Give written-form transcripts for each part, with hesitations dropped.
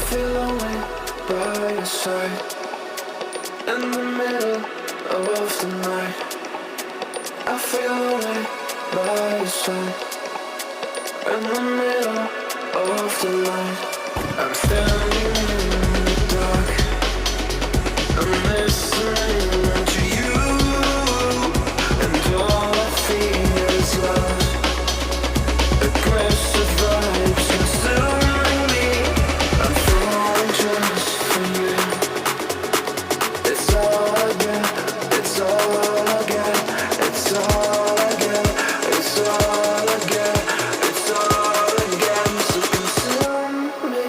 feel lonely by your side in the middle of the night. I feel lonely by your side in the middle of the night. I'm standing in the dark. I'm listening to you, and all I feel is love. Aggressive vibes consuming me. I'm falling just for you. It's all I get. It's all I get. It's all I get. It's all I get. It's all I get. So consume me.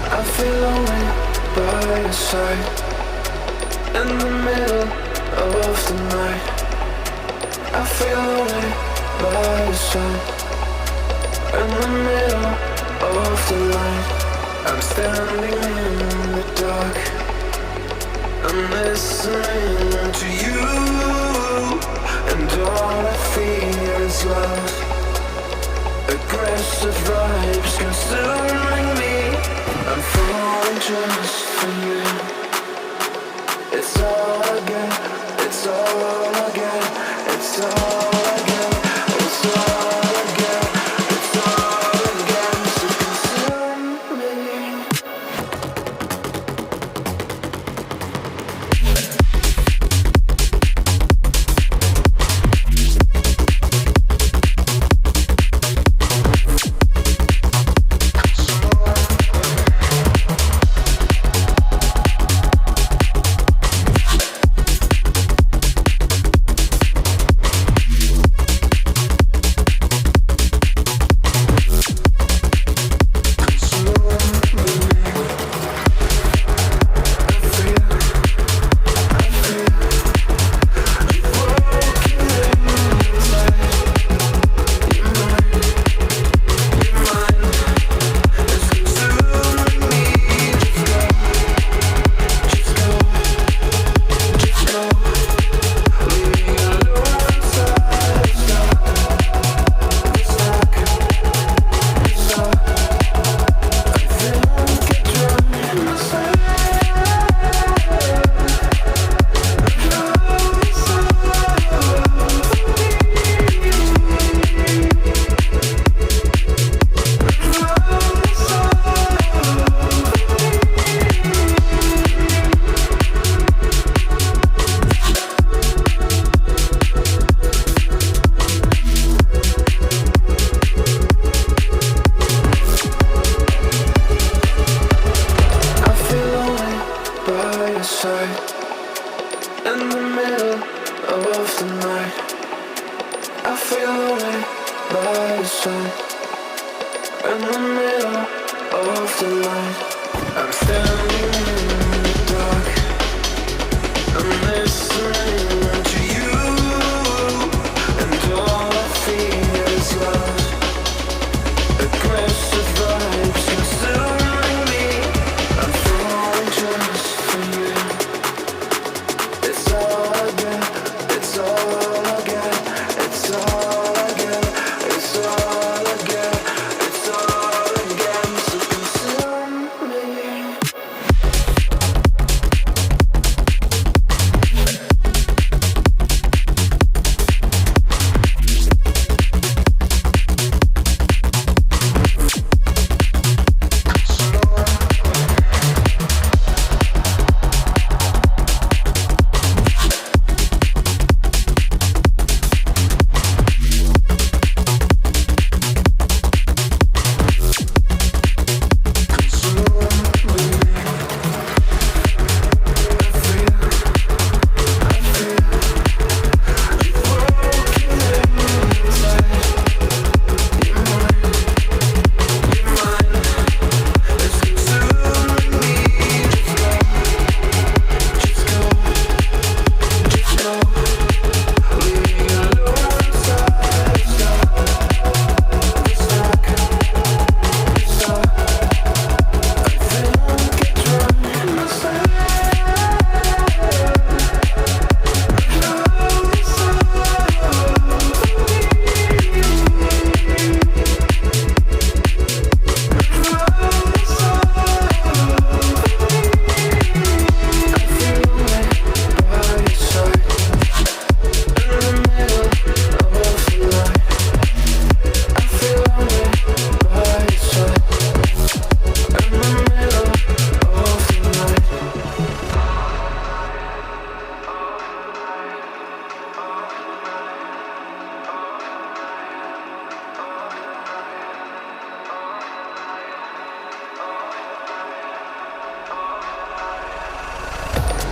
I feel lonely by your side in the middle of the night. I feel lonely by your side in the middle of the light. I'm standing in the dark. I'm listening to you, and all I feel is love. Aggressive vibes consuming me. I'm falling just for you. It's all I get. It's all I get. It's all I get. It's all I get. It's all I get. So consume me. In the middle of the night, I'm standing in the dark. I'm listening to you, and all I feel is love. Aggressive vibes consuming me. I'm falling just for you. It's all I get. It's all I get. It's all I get. It's all I get. It's all I get. So consume me.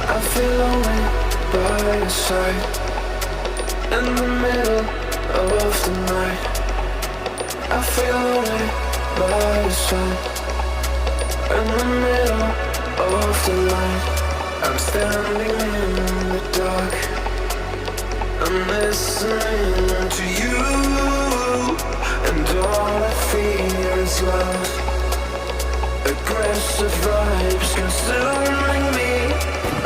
I feel lonely by your side. In the middle of the night, I feel lonely by your side. In the middle of the light, I'm standing in the dark. I'm listening to you, and all I feel is love. Aggressive vibes consuming me.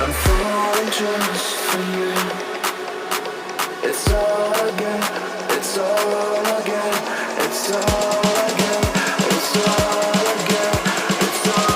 I'm falling just for you. It's all I get. It's all I get. It's all